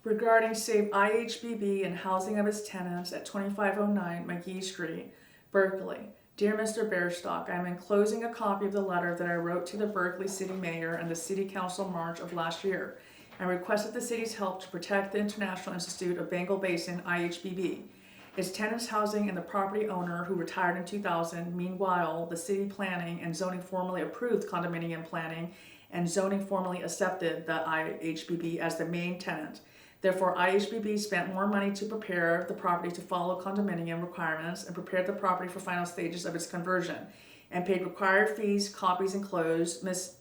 regarding save IHBB and housing of its tenants at 2509 McGee Street, Berkeley. Dear Mr. Bairstock, I am enclosing a copy of the letter that I wrote to the Berkeley City Mayor and the City Council in March of last year and requested the city's help to protect the International Institute of Bengal Basin, IHBB, its tenants' housing and the property owner who retired in 2000. Meanwhile, the city planning and zoning formally approved condominium planning and zoning formally accepted the IHBB as the main tenant. Therefore, IHBB spent more money to prepare the property to follow condominium requirements and prepared the property for final stages of its conversion and paid required fees, copies enclosed. Ms.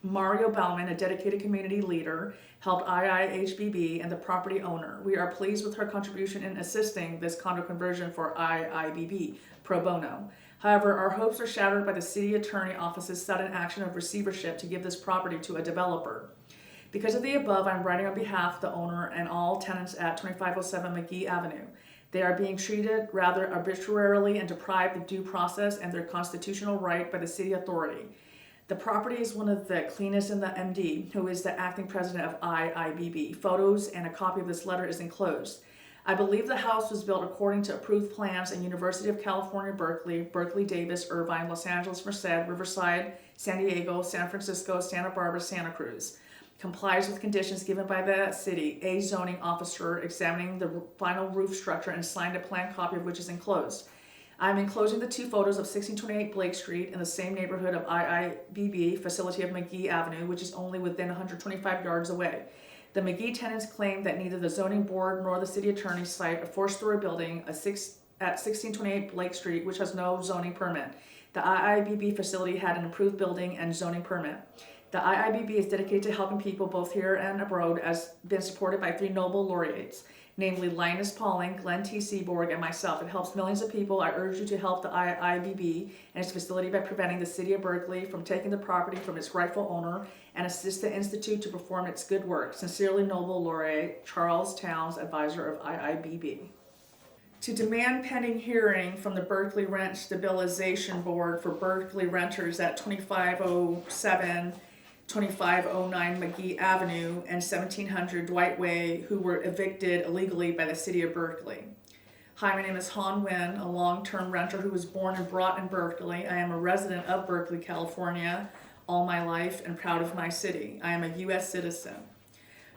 Mario Bauman, a dedicated community leader, helped IIHBB and the property owner. We are pleased with her contribution in assisting this condo conversion for IIBB pro bono. However, our hopes are shattered by the city attorney office's sudden action of receivership to give this property to a developer. Because of the above, I'm writing on behalf of the owner and all tenants at 2507 McGee Avenue. They are being treated rather arbitrarily and deprived of due process and their constitutional right by the city authority. The property is one of the cleanest in the MD, who is the acting president of IIBB. Photos and a copy of this letter is enclosed. I believe the house was built according to approved plans in University of California, Berkeley, Berkeley, Davis, Irvine, Los Angeles, Merced, Riverside, San Diego, San Francisco, Santa Barbara, Santa Cruz. Complies with conditions given by the city, a zoning officer examining the final roof structure and signed a plan copy of which is enclosed. I am enclosing the two photos of 1628 Blake Street in the same neighborhood of IIBB facility of McGee Avenue, which is only within 125 yards away. The McGee tenants claim that neither the zoning board nor the city attorney cite a 4-story building at 1628 Blake Street, which has no zoning permit. The IIBB facility had an approved building and zoning permit. The IIBB is dedicated to helping people both here and abroad, as been supported by 3 Nobel laureates, namely Linus Pauling, Glenn T. Seaborg, and myself. It helps millions of people. I urge you to help the IIBB and its facility by preventing the City of Berkeley from taking the property from its rightful owner and assist the Institute to perform its good work. Sincerely, Nobel laureate Charles Towns, advisor of IIBB. To demand pending hearing from the Berkeley Rent Stabilization Board for Berkeley renters at 2507 2509 McGee Avenue and 1700 Dwight Way who were evicted illegally by the City of Berkeley. Hi, my name is Han Nguyen, a long-term renter who was born and brought in Berkeley. I am a resident of Berkeley, California, all my life and proud of my city. I am a U.S. citizen.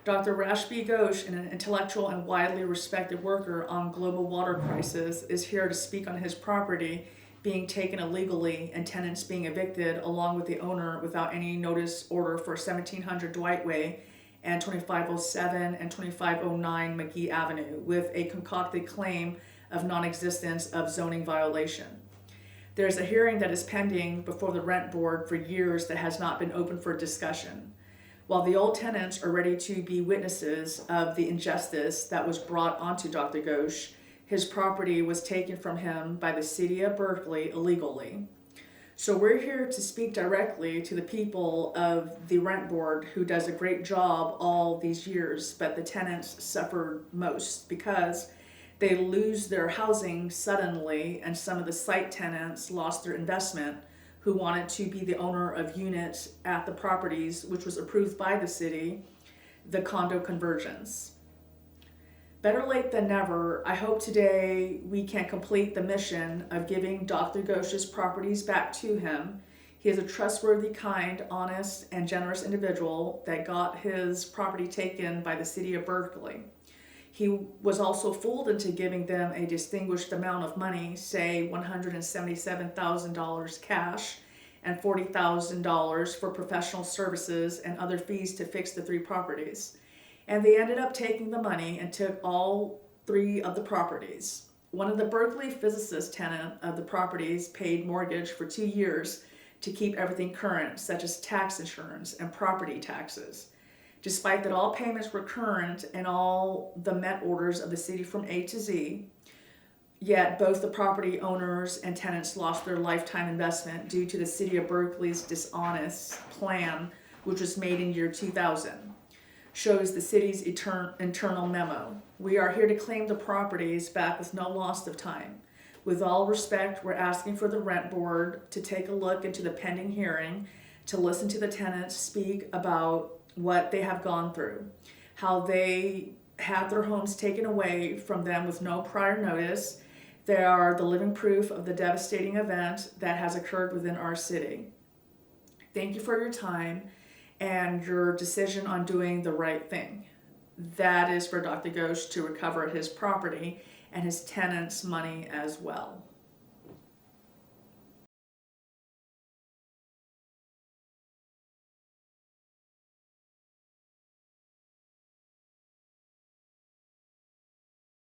Dr.R.B.Ghosh, an intellectual and widely respected worker on global water crisis, is here to speak on his property being taken illegally and tenants being evicted along with the owner without any notice order for 1700 Dwight Way and 2507 and 2509 McGee Avenue with a concocted claim of non-existence of zoning violation. There's a hearing that is pending before the rent board for years that has not been open for discussion. While the old tenants are ready to be witnesses of the injustice that was brought onto Dr. Ghosh, his property was taken from him by the City of Berkeley illegally. So we're here to speak directly to the people of the rent board who does a great job all these years, but the tenants suffered most because they lose their housing suddenly, and some of the site tenants lost their investment who wanted to be the owner of units at the properties, which was approved by the city, the condo conversions. Better late than never, I hope today we can complete the mission of giving Dr. Ghosh's properties back to him. He is a trustworthy, kind, honest, and generous individual that got his property taken by the City of Berkeley. He was also fooled into giving them a distinguished amount of money, say $177,000 cash and $40,000 for professional services and other fees to fix the 3 properties. And they ended up taking the money and took all 3 of the properties. One of the Berkeley physicist tenant of the properties paid mortgage for 2 years to keep everything current, such as tax insurance and property taxes. Despite that all payments were current and all the met orders of the city from A to Z, yet both the property owners and tenants lost their lifetime investment due to the City of Berkeley's dishonest plan, which was made in year 2000. Shows the city's internal memo. We are here to claim the properties back with no loss of time. With all respect, we're asking for the rent board to take a look into the pending hearing, to listen to the tenants speak about what they have gone through, how they had their homes taken away from them with no prior notice. They are the living proof of the devastating event that has occurred within our city. Thank you for your time and your decision on doing the right thing. That is for Dr. Ghosh to recover his property and his tenants' money as well.